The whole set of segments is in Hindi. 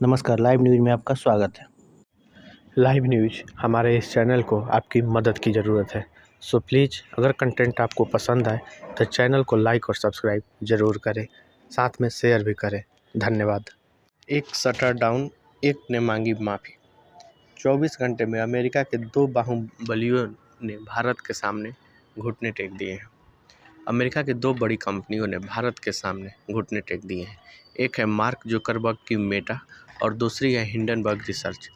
नमस्कार, लाइव न्यूज़ में आपका स्वागत है। लाइव न्यूज़ हमारे इस चैनल को आपकी मदद की ज़रूरत है। सो प्लीज़ अगर कंटेंट आपको पसंद आए तो चैनल को लाइक और सब्सक्राइब ज़रूर करें, साथ में शेयर भी करें। धन्यवाद। एक शटर डाउन, एक ने मांगी माफ़ी। 24 घंटे में अमेरिका के 2 बाहुबलियों ने भारत के सामने घुटने टेक दिए हैं। अमेरिका की 2 बड़ी कंपनियों ने भारत के सामने घुटने टेक दिए हैं। एक है मार्क जुकरबर्ग की मेटा और दूसरी है हिंडनबर्ग रिसर्च।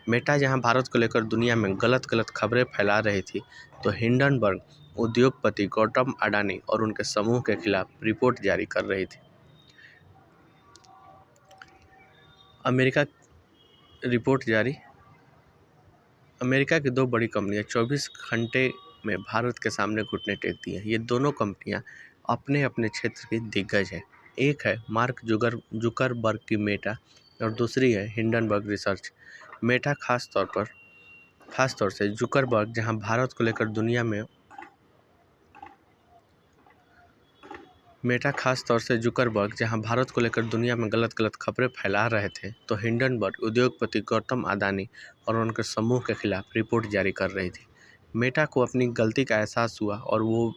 मेटा जहां भारत को लेकर दुनिया में गलत खबरें फैला रही थी, तो हिंडनबर्ग उद्योगपति गौतम अडानी और उनके समूह के खिलाफ रिपोर्ट जारी कर रही थी। अमेरिका की 2 बड़ी कंपनियां 24 घंटे में भारत के सामने घुटने टेक दिए हैं। ये दोनों कंपनियां अपने अपने क्षेत्र की दिग्गज है। एक है मार्क जुकरबर्ग की मेटा और दूसरी है हिंडनबर्ग रिसर्च। मेटा खास तौर से जुकरबर्ग जहां भारत को लेकर दुनिया में गलत खबरें फैला रहे थे, तो हिंडनबर्ग उद्योगपति गौतम अडानी और उनके समूह के खिलाफ रिपोर्ट जारी कर रही थी। मेटा को अपनी गलती का एहसास हुआ और वो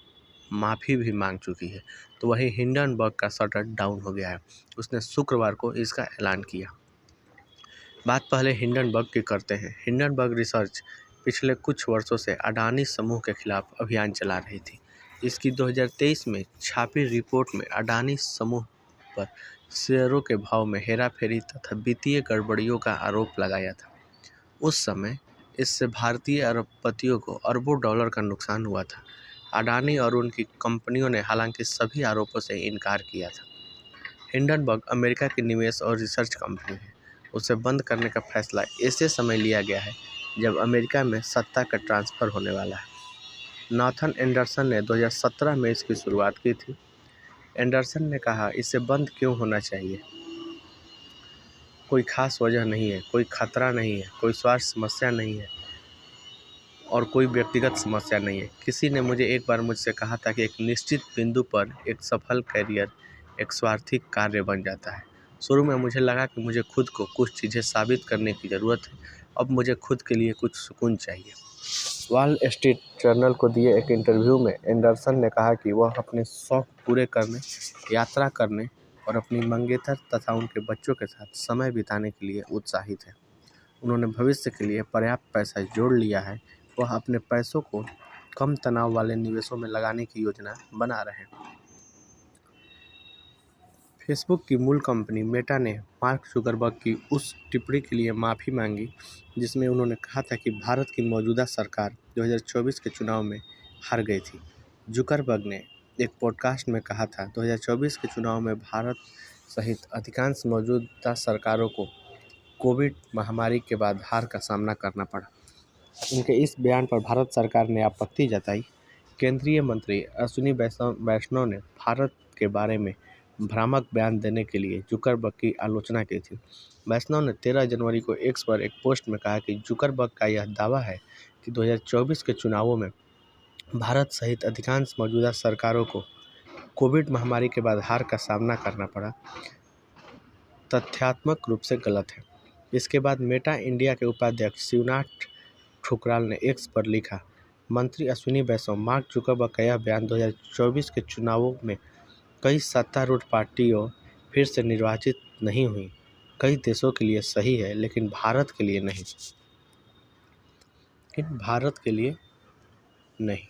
माफ़ी भी मांग चुकी है, तो वहीं हिंडनबर्ग का शटर डाउन हो गया है। उसने शुक्रवार को इसका ऐलान किया। बात पहले हिंडनबर्ग की करते हैं। हिंडनबर्ग रिसर्च पिछले कुछ वर्षों से अडानी समूह के खिलाफ अभियान चला रही थी। इसकी 2023 में छापी रिपोर्ट में अडानी समूह पर शेयरों के भाव में हेराफेरी तथा वित्तीय गड़बड़ियों का आरोप लगाया था। उस समय इससे भारतीय अरबपतियों को अरबों डॉलर का नुकसान हुआ था। अडानी और उनकी कंपनियों ने हालांकि सभी आरोपों से इनकार किया था। हिंडनबर्ग अमेरिका की निवेश और रिसर्च कंपनी है। उसे बंद करने का फैसला ऐसे समय लिया गया है जब अमेरिका में सत्ता का ट्रांसफ़र होने वाला है। नाथन एंडरसन ने 2017 में इसकी शुरुआत की थी। एंडरसन ने कहा, इसे बंद क्यों होना चाहिए? कोई खास वजह नहीं है, कोई खतरा नहीं है, कोई स्वास्थ्य समस्या नहीं है और कोई व्यक्तिगत समस्या नहीं है। किसी ने मुझे एक बार मुझसे कहा था कि एक निश्चित बिंदु पर एक सफल करियर एक स्वार्थी कार्य बन जाता है। शुरू में मुझे लगा कि मुझे खुद को कुछ चीज़ें साबित करने की ज़रूरत है। अब मुझे खुद के लिए कुछ सुकून चाहिए। वॉल स्ट्रीट जर्नल को दिए एक इंटरव्यू में एंडरसन ने कहा कि वह अपने शौक पूरे करने, यात्रा करने और अपनी मंगेतर तथा उनके बच्चों के साथ समय बिताने के लिए उत्साहित है। उन्होंने भविष्य के लिए पर्याप्त पैसा जोड़ लिया है। वह अपने पैसों को कम तनाव वाले निवेशों में लगाने की योजना बना रहे हैं। फेसबुक की मूल कंपनी मेटा ने मार्क जुकरबर्ग की उस टिप्पणी के लिए माफ़ी मांगी जिसमें उन्होंने कहा था कि भारत की मौजूदा सरकार 2024 के चुनाव में हार गई थी। जुकरबर्ग ने एक पॉडकास्ट में कहा था, 2024 के चुनाव में भारत सहित अधिकांश मौजूदा सरकारों को कोविड महामारी के बाद हार का सामना करना पड़ा। उनके इस बयान पर भारत सरकार ने आपत्ति जताई। केंद्रीय मंत्री अश्विनी वैष्णव ने भारत के बारे में भ्रामक बयान देने के लिए जुकरबर्ग की आलोचना की थी। वैष्णव ने 13 जनवरी को एक्स पर एक पोस्ट में कहा कि जुकरबर्ग का यह दावा है कि 2024 के चुनावों में भारत सहित अधिकांश मौजूदा सरकारों को कोविड महामारी के बाद हार का सामना करना पड़ा, तथ्यात्मक रूप से गलत है। इसके बाद मेटा इंडिया के उपाध्यक्ष शिवनाथ ठुकराल ने एक्स पर लिखा, मंत्री अश्विनी वैष्णव, मार्क जुकरबर्ग का यह बयान 2024 के चुनावों में कई सत्तारूढ़ पार्टियों फिर से निर्वाचित नहीं हुई, कई देशों के लिए सही है, लेकिन भारत के लिए नहीं।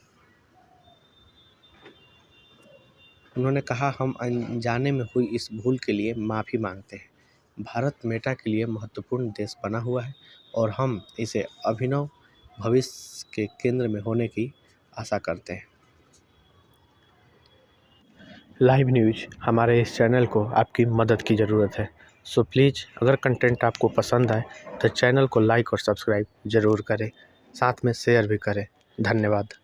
उन्होंने कहा, हम अनजाने में हुई इस भूल के लिए माफ़ी मांगते हैं। भारत मेटा के लिए महत्वपूर्ण देश बना हुआ है और हम इसे अभिनव भविष्य के केंद्र में होने की आशा करते हैं। लाइव न्यूज़ हमारे इस चैनल को आपकी मदद की ज़रूरत है। सो प्लीज़ अगर कंटेंट आपको पसंद आए तो चैनल को लाइक और सब्सक्राइब ज़रूर करें, साथ में शेयर भी करें। धन्यवाद।